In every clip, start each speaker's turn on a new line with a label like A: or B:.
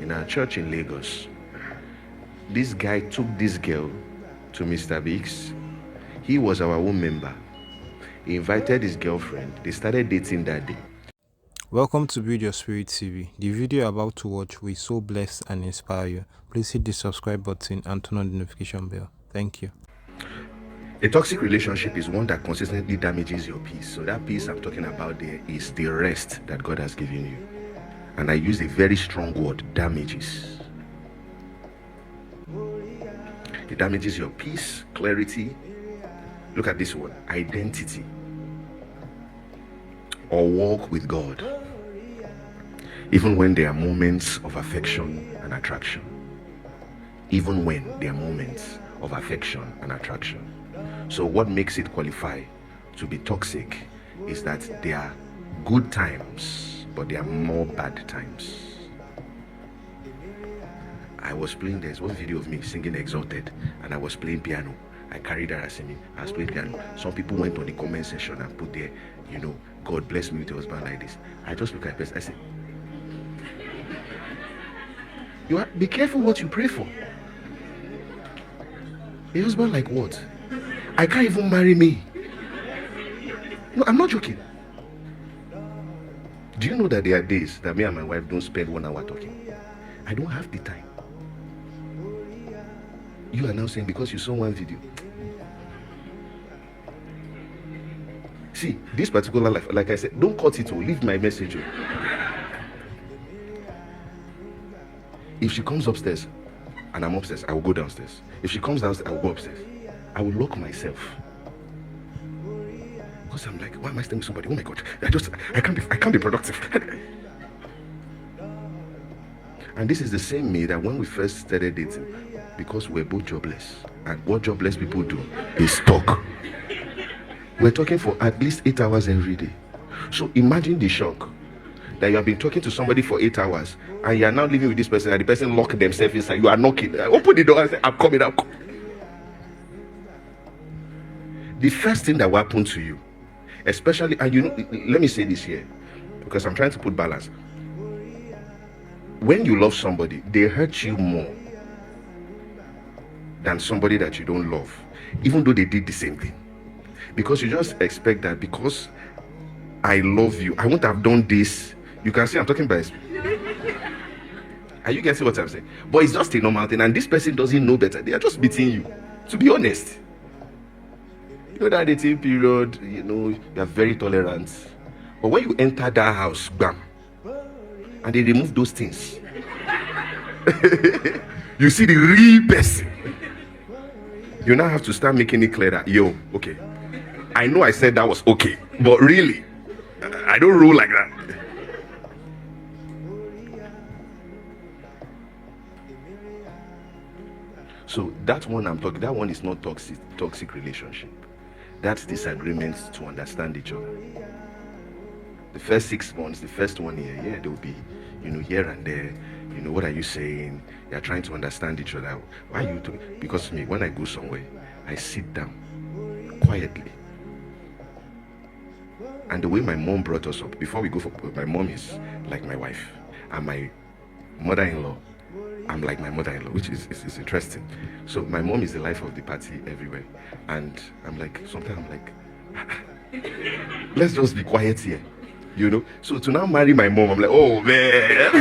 A: in our church in Lagos. This guy took this girl to Mr. Biggs. He was our own member. He invited his girlfriend. They started dating that day.
B: Welcome to Build Your Spirit TV. The video you're about to watch will so bless and inspire you. Please hit the subscribe button and turn on the notification bell. Thank you.
A: A toxic relationship is one that consistently damages your peace. So that peace I'm talking about there is the rest that God has given you. And I use a very strong word, damages. It damages your peace, clarity. Look at this one, identity. Or walk with God. Even when there are moments of affection and attraction. Even when there are moments of affection and attraction. So what makes it qualify to be toxic is that there are good times, but there are more bad times. I was playing, there's one video of me singing Exalted, and I was playing piano. I carried that as me. I was playing piano. Some people went on the comment section and put there, God bless me with a husband like this. I just look at the person, I say, be careful what you pray for. A husband like what? I can't even marry me. No, I'm not joking. Do you know that there are days that me and my wife don't spend 1 hour talking? I don't have the time. You are now saying because you saw one video. See, this particular life, like I said, don't cut it or leave my message. If she comes upstairs and I'm upstairs, I will go downstairs. If she comes downstairs, I will go upstairs. I will lock myself. Because I'm like, why am I staying with somebody? Oh my God, I can't be productive. And this is the same me that when we first started dating, because we're both jobless. And what jobless people do is talk. We're talking for at least 8 hours every day. So imagine the shock that you have been talking to somebody for 8 hours and you are now living with this person and the person locked themselves inside. You are knocking. Open the door and say, I'm coming. The first thing that will happen to you, especially, and let me say this here, because I'm trying to put balance. When you love somebody, they hurt you more than somebody that you don't love, even though they did the same thing. Because you just expect that because I love you, I won't have done this. You can see I'm talking about. Are you getting what I'm saying? But it's just a normal thing, and this person doesn't know better. They are just beating you. To be honest, that dating period, you are very tolerant. But when you enter that house, bam, and they remove those things, you see the real person. You now have to start making it clear that, okay, I know I said that was okay, but really, I don't rule like that. So that one I'm talking, that one is not toxic relationship. That's disagreements to understand each other. The first 6 months, the first 1 year, there will be, here and there, what are you saying? You're trying to understand each other. Why are you talking? Because me, when I go somewhere, I sit down quietly. And the way my mom brought us up, before we go for, my mom is like my wife, and my mother-in-law, I'm like my mother-in-law, which is interesting. So my mom is the life of the party everywhere. And I'm like, sometimes I'm like, let's just be quiet here, So to now marry my mom, I'm like, oh man,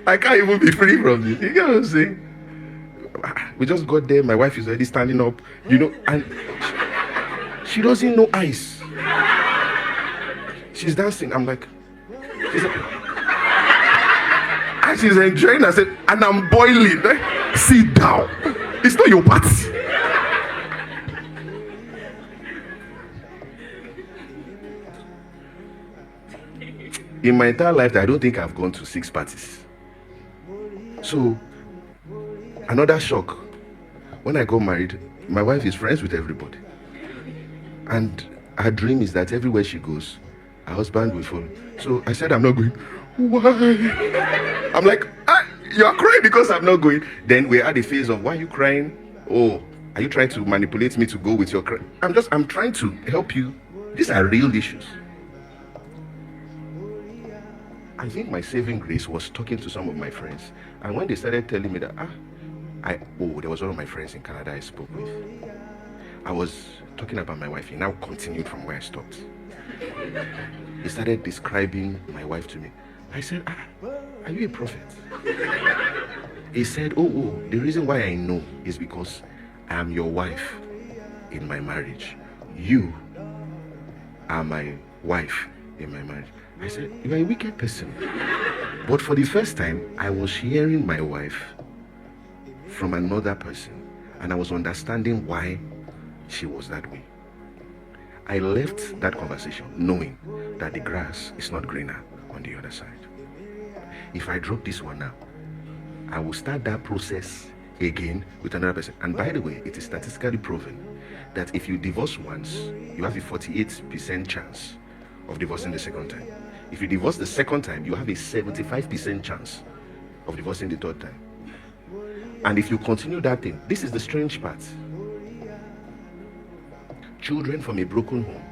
A: I can't even be free from this. You get what I'm saying? We just got there, my wife is already standing up, and she doesn't know ice. She's dancing. I'm like, and she's enjoying herself, and I'm boiling. Sit down. It's not your party. In my entire life, I don't think I've gone to 6 parties. So, another shock. When I got married, my wife is friends with everybody. And her dream is that everywhere she goes, her husband will follow. So I said, I'm not going. Why? I'm like, you are crying because I'm not going. Then we had the phase of, why are you crying? Oh, are you trying to manipulate me to go with your cry? I'm trying to help you. These are real issues. I think my saving grace was talking to some of my friends. And when they started telling me that, there was one of my friends in Canada I spoke with. I was talking about my wife. He now continued from where I stopped. He started describing my wife to me. I said, are you a prophet? He said, the reason why I know is because I am your wife in my marriage. You are my wife in my marriage. I said, you are a wicked person. But for the first time, I was hearing my wife from another person, and I was understanding why she was that way. I left that conversation knowing that the grass is not greener on the other side. If I drop this one now, I will start that process again with another person. And by the way, it is statistically proven that if you divorce once, you have a 48% chance of divorcing the second time. If you divorce the second time, you have a 75% chance of divorcing the third time. And if you continue that thing, this is the strange part. Children from a broken home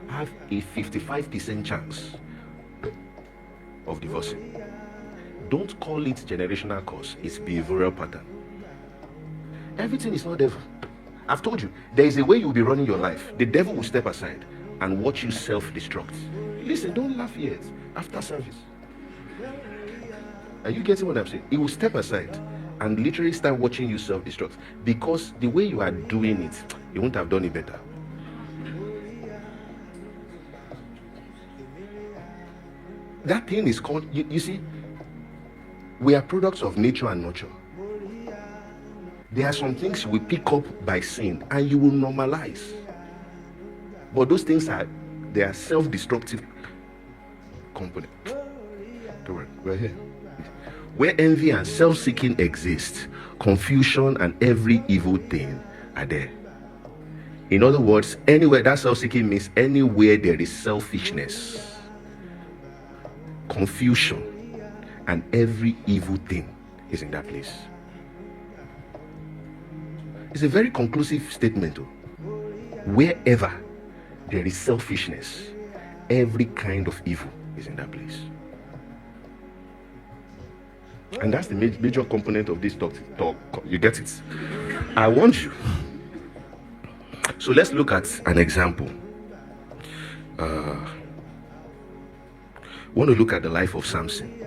A: have a 55% chance of divorcing. Don't call it generational curse, it's behavioral pattern. Everything is not devil. I've told you, there is a way you'll be running your life. The devil will step aside and watch you self-destruct. Listen, don't laugh yet. After service. Are you getting what I'm saying? He will step aside and literally start watching you self-destruct. Because the way you are doing it, you won't have done it better. That thing is called, you see, we are products of nature and nurture. There are some things we pick up by sin and you will normalize. But those things they are self-destructive component. Don't worry, we're here. Where envy and self-seeking exist, confusion and every evil thing are there. In other words, anywhere that self-seeking means anywhere there is selfishness, confusion, and every evil thing is in that place. It's a very conclusive statement though. Wherever there is selfishness, every kind of evil is in that place. And that's the major component of this talk. You get it? I want you. So let's look at an example. Want to look at the life of Samson.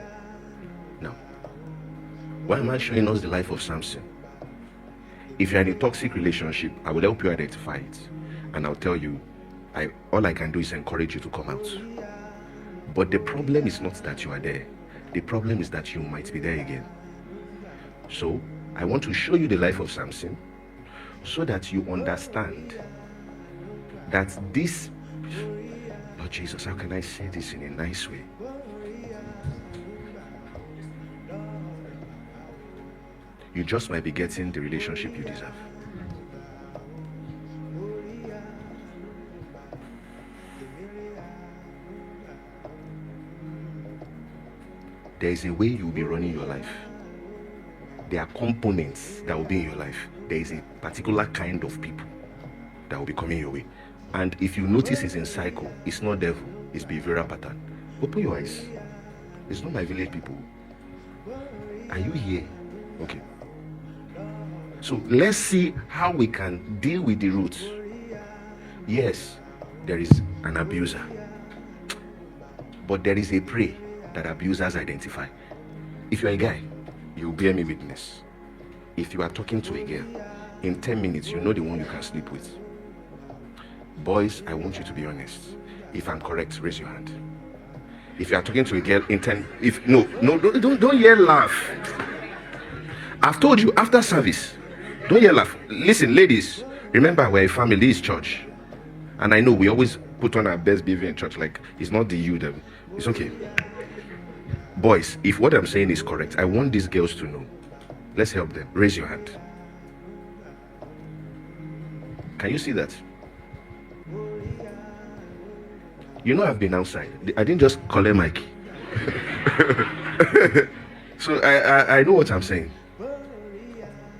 A: Now, why am I showing us the life of Samson? If you're in a toxic relationship, I will help you identify it. And I'll tell you, all I can do is encourage you to come out. But the problem is not that you are there. The problem is that you might be there again. So, I want to show you the life of Samson so that you understand that this... Lord Jesus, how can I say this in a nice way? You just might be getting the relationship you deserve. There is a way you'll be running your life. There are components that will be in your life. There is a particular kind of people that will be coming your way. And if you notice it's in cycle, it's not devil, it's behavioral pattern. Open your eyes. It's not my village people. Are you here? Okay. So let's see how we can deal with the roots. Yes, there is an abuser. But there is a prey that abusers identify. If you're a guy, you bear me witness. If you are talking to a girl, in 10 minutes, you know the one you can sleep with. Boys, I want you to be honest. If I'm correct, raise your hand. If you are talking to a girl in 10, don't yell laugh. I've told you after service, don't yell laugh. Listen, ladies, remember we're a family, this is church. And I know we always put on our best behavior in church, like it's not the you, them. It's okay. Boys, if what I'm saying is correct, I want these girls to know. Let's help them. Raise your hand. Can you see that? You know I've been outside. I didn't just call her Mikey. So I know what I'm saying.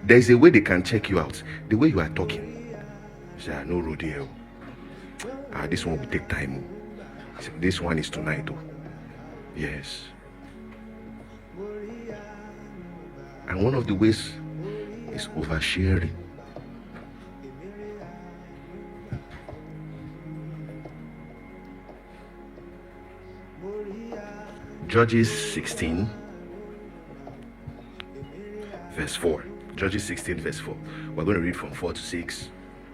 A: There's a way they can check you out. The way you are talking. You say, no road here. This one will take time. This one is tonight. Yes. And one of the ways is oversharing. Judges 16 verse 4. Judges 16 verse 4. We're going to read from 4 to 6.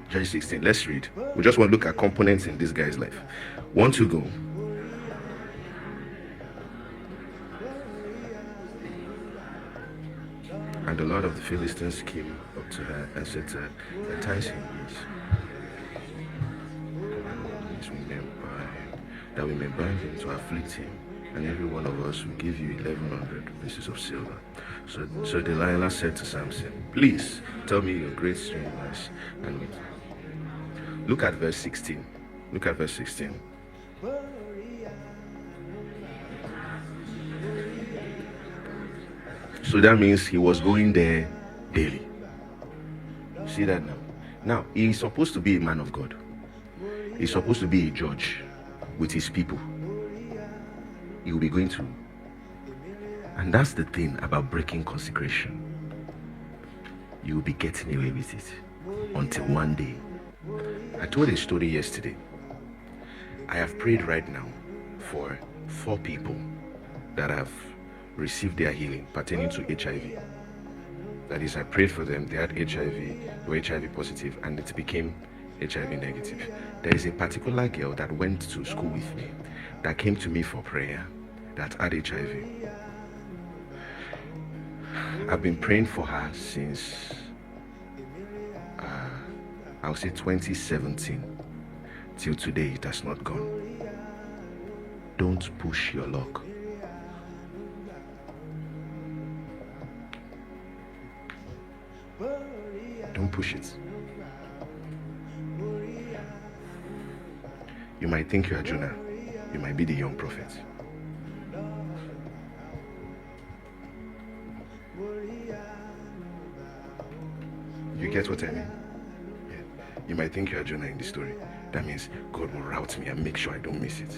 A: Judges 16. Let's read. We just want to look at components in this guy's life. 1 to go. And the Lord of the Philistines came up to her and said to her, entice him, that we may bind him to afflict him, and every one of us will give you 1,100 pieces of silver. So Delilah said to Samson, please tell me your great strength. And look at verse 16. Look at verse 16. So that means he was going there daily. See that now? Now, he's supposed to be a man of God. He's supposed to be a judge with his people. He will be going to. And that's the thing about breaking consecration. You will be getting away with it until one day. I told a story yesterday. I have prayed right now for 4 people that have received their healing pertaining to HIV. That is, I prayed for them, they had HIV, they were HIV positive, and it became HIV negative. There is a particular girl that went to school with me that came to me for prayer that had HIV. I've been praying for her since I'll say 2017 till today. It has not gone. Don't push your luck. Don't push it. You might think you are Jonah. You might be the young prophet. You get what I mean? Yeah. You might think you are Jonah in the story. That means God will route me and make sure I don't miss it.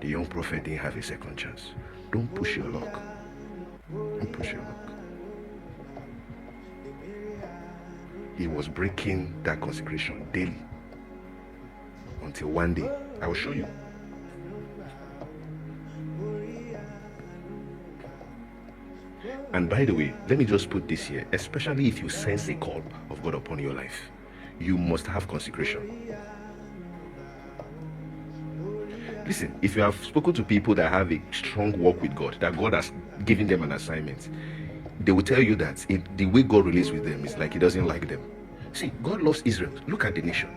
A: The young prophet didn't have a second chance. Don't push your luck. Don't push your luck. He was breaking that consecration daily until one day. I will show you. And by the way, let me just put this here, especially if you sense a call of God upon your life, you must have consecration. Listen, if you have spoken to people that have a strong walk with God, that God has given them an assignment, they will tell you that the way God relates with them is like he doesn't like them. See, God loves Israel. Look at the nation.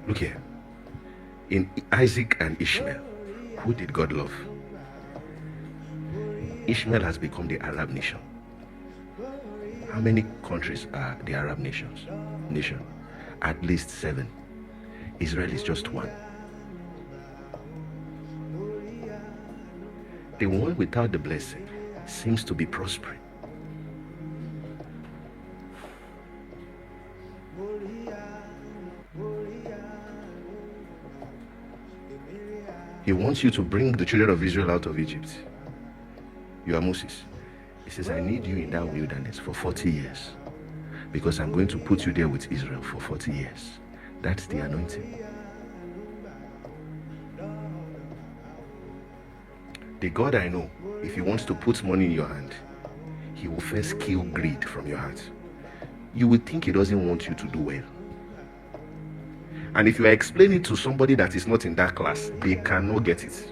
A: Look here. In Isaac and Ishmael, who did God love? Ishmael has become the Arab nation. How many countries are the Arab nation? At least 7. Israel is just 1. The one without the blessing seems to be prospering. He wants you to bring the children of Israel out of Egypt. You are Moses. He says, I need you in that wilderness for 40 years because I'm going to put you there with Israel for 40 years. That's the anointing. The God I know, if he wants to put money in your hand, he will first kill greed from your heart. You would think he doesn't want you to do well. And if you are explaining to somebody that is not in that class, they cannot get it.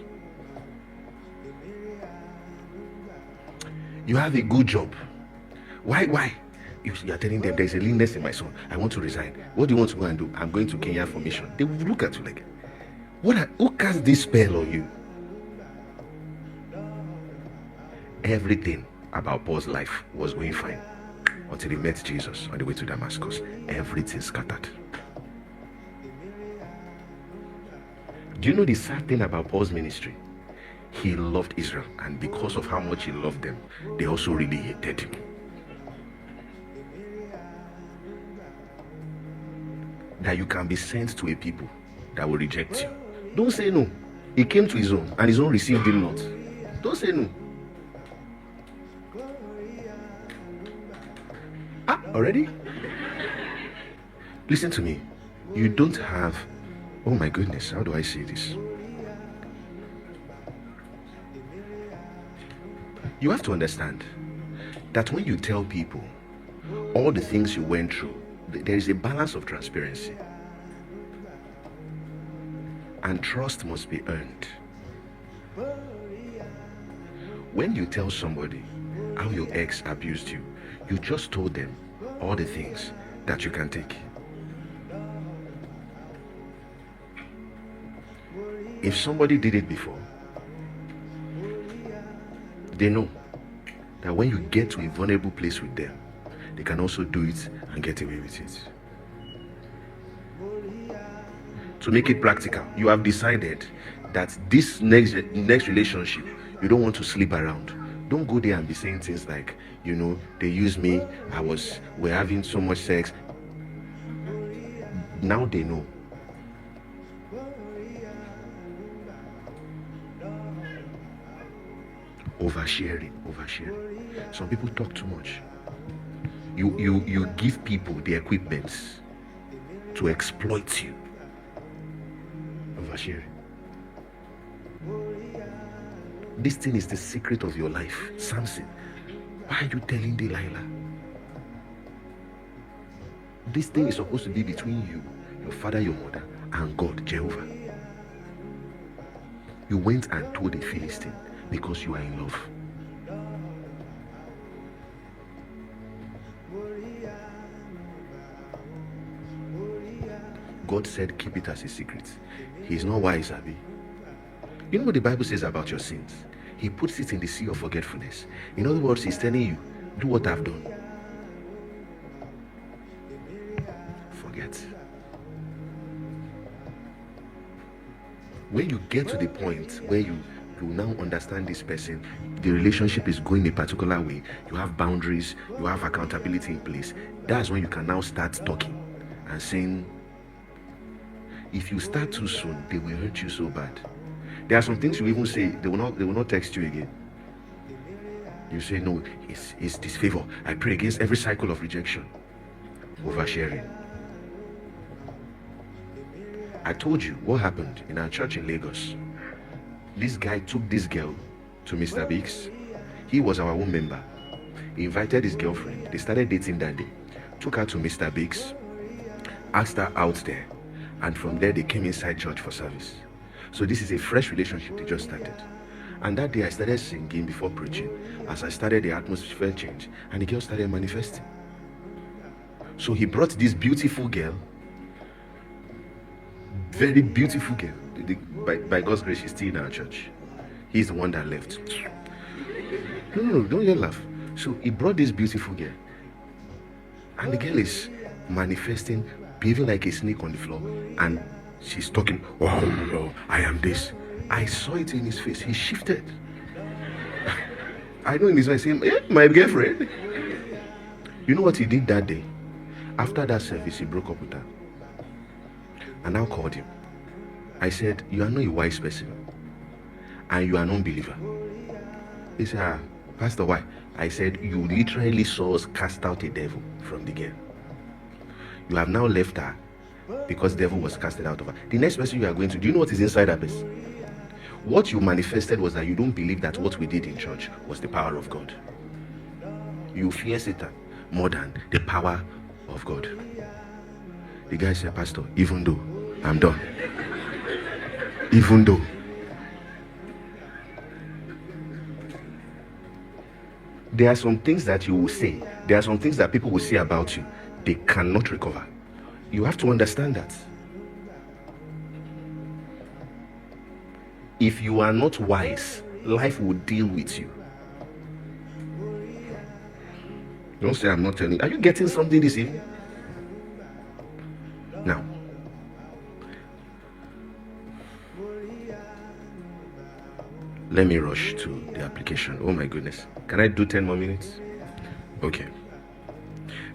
A: You have a good job. Why? You are telling them there's a leanness in my son. I want to resign. What do you want to go and do? I'm going to Kenya for mission. They will look at you like, who cast this spell on you? Everything about Paul's life was going fine until he met Jesus on the way to Damascus. Everything scattered. Do you know the sad thing about Paul's ministry? He loved Israel, and because of how much he loved them, they also really hated him. That you can be sent to a people that will reject you. Don't say no. He came to his own, and his own received him not. Don't say no. Ah, already? Listen to me. You don't have, oh my goodness, how do I say this? You have to understand that when you tell people all the things you went through, there is a balance of transparency. And trust must be earned. When you tell somebody how your ex abused you, you just told them all the things that you can take. If somebody did it before, they know that when you get to a vulnerable place with them, they can also do it and get away with it. To make it practical, you have decided that this next relationship, you don't want to sleep around. Don't go there and be saying things like, you know, they used me, we're having so much sex. Now they know. Oversharing. Some people talk too much. You give people the equipment to exploit you. Oversharing. This thing is the secret of your life. Samson, why are you telling Delilah? This thing is supposed to be between you, your father, your mother, and God, Jehovah. You went and told the Philistine because you are in love. God said keep it as a secret. He's not wise, Abi. You know what the Bible says about your sins? He puts it in the sea of forgetfulness. In other words, he's telling you, do what I've done. Forget. When you get to the point where you now understand this person, the relationship is going a particular way, you have boundaries, you have accountability in place, that's when you can now start talking and saying, if you start too soon, they will hurt you so bad. There are some things you even say, they will not text you again. You say, no, it's disfavor. I pray against every cycle of rejection. Oversharing. I told you what happened in our church in Lagos. This guy took this girl to Mr. Biggs. He was our own member. He invited his girlfriend. They started dating that day. Took her to Mr. Biggs, asked her out there, and from there they came inside church for service. So this is a fresh relationship they just started. And that day I started singing before preaching. As I started, the atmosphere changed and the girl started manifesting. So he brought this beautiful girl, very beautiful girl. By God's grace, she's still in our church. He's the one that left. No, don't you laugh. So he brought this beautiful girl, and the girl is manifesting, behaving like a snake on the floor, and she's talking, oh, I am this. I saw it in his face. He shifted. I know in his eyes saying, my girlfriend. You know what he did that day? After that service, he broke up with her. And I called him. I said, you are not a wise person, and you are an unbeliever. He said, Pastor, why? I said, you literally saw us cast out a devil from the girl. You have now left her because the devil was casted out of her. The next person you are going to, do you know what is inside that person? What you manifested was that you don't believe that what we did in church was the power of God. You fear Satan more than the power of God. The guy said, Pastor, even though I'm done, even though there are some things that you will say, there are some things that people will say about you, they cannot recover. You have to understand that. If you are not wise, life will deal with you. Don't say I'm not telling you. Are you getting something this evening? Now, let me rush to the application. Oh my goodness. Can I do 10 more minutes? Okay.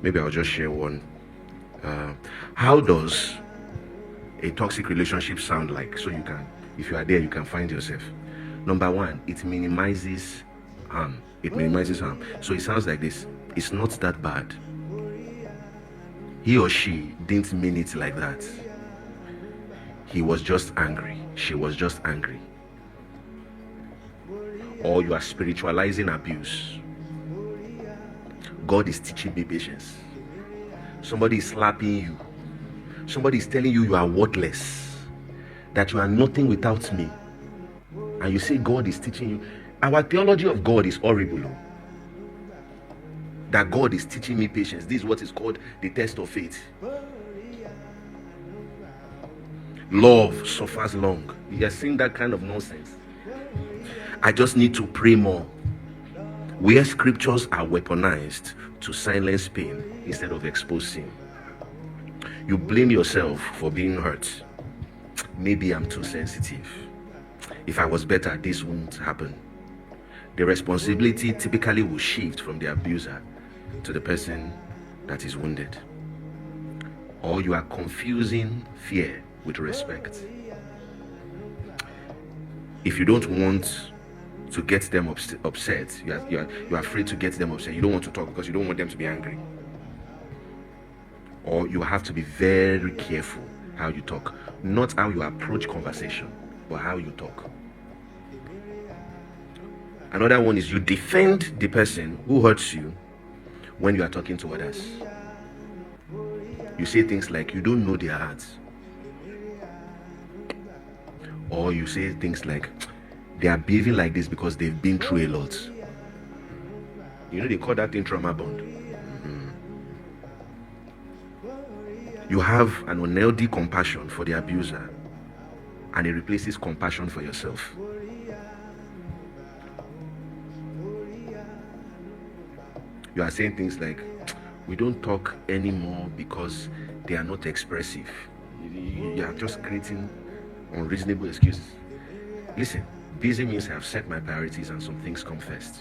A: Maybe I'll just share one. How does a toxic relationship sound like? So you can, if you are there, you can find yourself. Number one, it minimizes harm. It minimizes harm. So it sounds like this. It's not that bad. he or she didn't mean it like that. He was just angry. She was just angry. Or you are spiritualizing abuse. God is teaching me patience. Somebody is slapping you. Somebody is telling you you are worthless, that you are nothing without me. And you say God is teaching you. Our theology of God is horrible. That God is teaching me patience. This is what is called the test of faith. Love suffers long. You are seeing that kind of nonsense. I just need to pray more. Where scriptures are weaponized to silence pain instead of expose sin. You blame yourself for being hurt. Maybe I'm too sensitive. If I was better, this wouldn't happen. The responsibility typically will shift from the abuser to the person that is wounded. Or you are confusing fear with respect. If you don't want to get them upset, you're afraid to get them upset. You don't want to talk because you don't want them to be angry. Or you have to be very careful how you talk. Not how you approach conversation, but how you talk. Another one is you defend the person who hurts you when you are talking to others. You say things like, you don't know their hearts. Or you say things like, they are behaving like this because they've been through a lot. You know, they call that thing trauma bond. You have an unhealthy compassion for the abuser, and it replaces compassion for yourself. You are saying things like, we don't talk anymore because they are not expressive. You are just creating unreasonable excuses. Listen, busy means I have set my priorities and some things come first.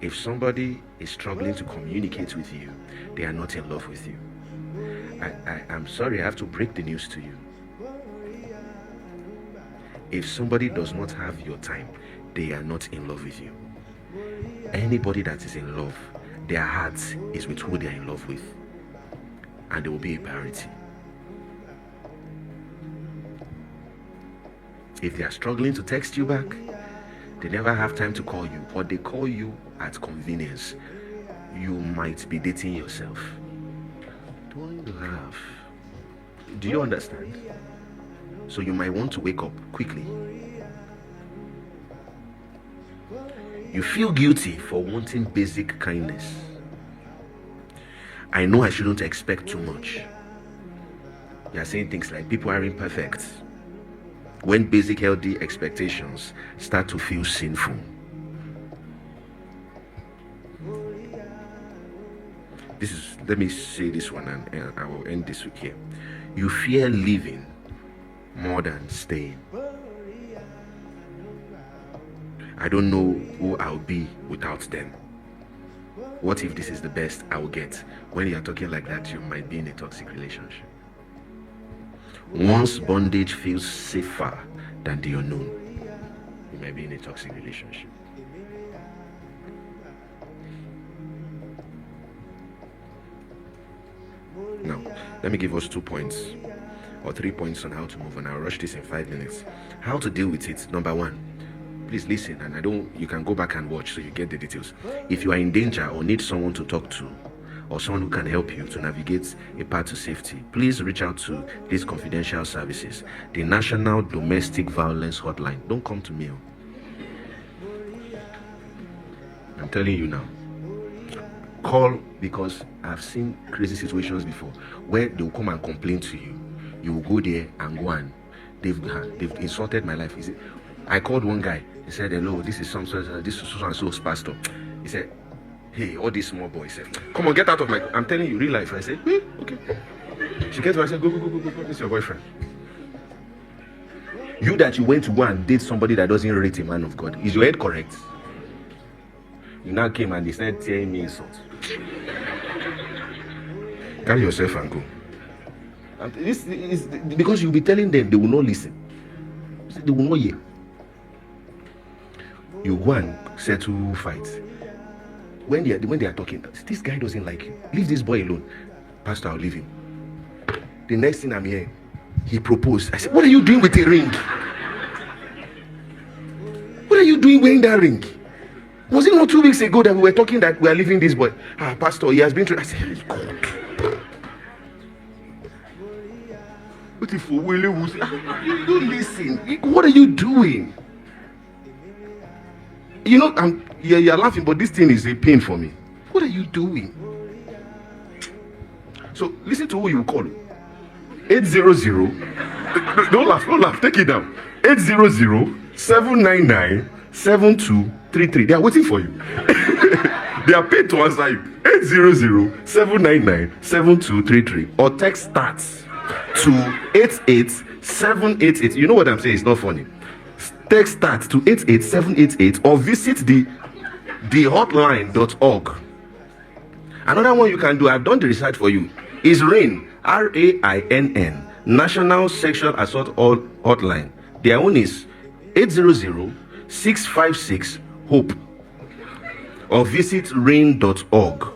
A: If somebody is struggling to communicate with you, they are not in love with you. I'm sorry, I have to break the news to you. If somebody does not have your time, they are not in love with you. Anybody that is in love, their heart is with who they are in love with, and they will be a priority. If they are struggling to text you back, they never have time to call you, or they call you at convenience, you might be dating yourself. Don't laugh. Do you understand? So you might want to wake up quickly. You feel guilty for wanting basic kindness. I know I shouldn't expect too much. You are saying things like, people are imperfect. When basic healthy expectations start to feel sinful. Let me say this one and I will end this week here. You fear leaving more than staying. I don't know who I'll be without them. What if this is the best I'll get? When you're talking like that, you might be in a toxic relationship. Once bondage feels safer than the unknown, you might be in a toxic relationship. Now, let me give us 2 points or 3 points on how to move on. I'll rush this in 5 minutes. How to deal with it. Number 1, please listen, and you can go back and watch so you get the details. If you are in danger or need someone to talk to, or someone who can help you to navigate a path to safety, please reach out to these confidential services, the National Domestic Violence Hotline. Don't come to me. I'm telling you now. Call, because I've seen crazy situations before where they'll come and complain to you. You will go there and go and they've insulted my life. I called one guy. He said, hello, this is so pastor. He said, hey, all these small boys said, come on, get out of my... I'm telling you, real life. I said, okay. She came to me, I said, go. This is your boyfriend. You that you went to go and date somebody that doesn't rate a man of God, is your head correct? You now came and they started tearing me insults. Carry yourself and go. And this is because you'll be telling them, they will not listen. They will not hear. You go and settle fights. When they are talking, this guy doesn't like you. Leave this boy alone. Pastor, I'll leave him. The next thing I'm hearing, he proposed. I said, what are you doing with a ring? What are you doing wearing that ring? Was it not 2 weeks ago that we were talking that we are leaving this boy? Pastor, he has been through. I said, hey, God. What if Willie will say, you don't listen? What are you doing? You know, you're laughing, but this thing is a pain for me. What are you doing? So listen to who you call. 800. Don't laugh. Take it down. 800-799-7233. They are waiting for you. They are paid to answer you. 800-799-7233. Or text starts to 88788. You know what I'm saying? It's not funny. Text starts to 88788 or visit the hotline.org. Another one you can do, I've done the research for you, is RAINN, RAINN, National Sexual Assault Hotline. Their own is 800-656-HOPE or visit rain.org.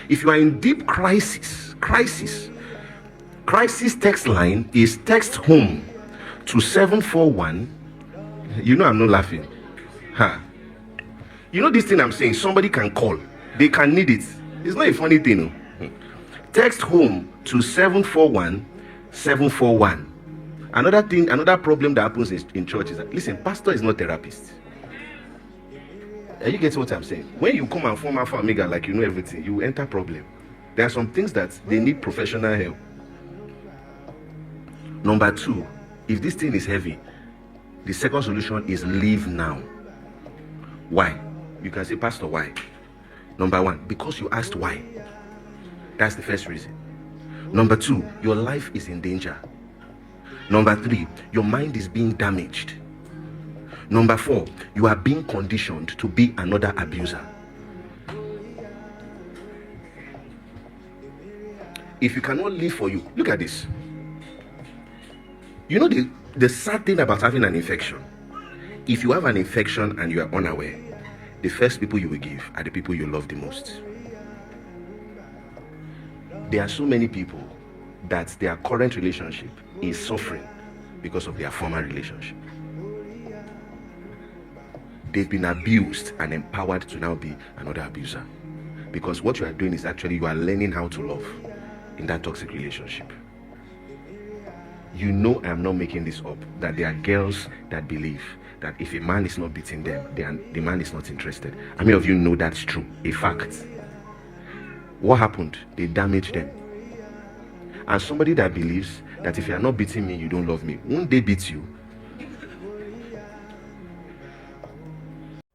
A: If you are in deep crisis text line is text home to 741. You know I'm not laughing. You know this thing I'm saying, somebody can call. They can need it. It's not a funny thing. Text home to 741-741. Another problem that happens in church is that, listen, pastor is not therapist. Are you getting what I'm saying? When you come and form Alpha Omega like you know everything, you enter problem. There are some things that they need professional help. Number 2, if this thing is heavy, the second solution is leave now. Why? You can say, Pastor, why? Number 1, because you asked why. That's the first reason. Number 2, your life is in danger. Number 3, your mind is being damaged. Number 4, you are being conditioned to be another abuser. If you cannot live for you, look at this. You know the sad thing about having an infection, if you have an infection and you are unaware, the first people you will give are the people you love the most. There are so many people that their current relationship is suffering because of their former relationship. They've been abused and empowered to now be another abuser, because what you are doing is actually you are learning how to love in that toxic relationship. You know I am not making this up, that there are girls that believe that if a man is not beating them, the man is not interested. How many of you know that's true? A fact. What happened? They damaged them. And somebody that believes that if you are not beating me, you don't love me, won't they beat you?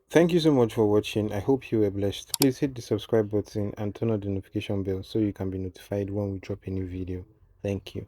B: Thank you so much for watching. I hope you were blessed. Please hit the subscribe button and turn on the notification bell so you can be notified when we drop a new video. Thank you.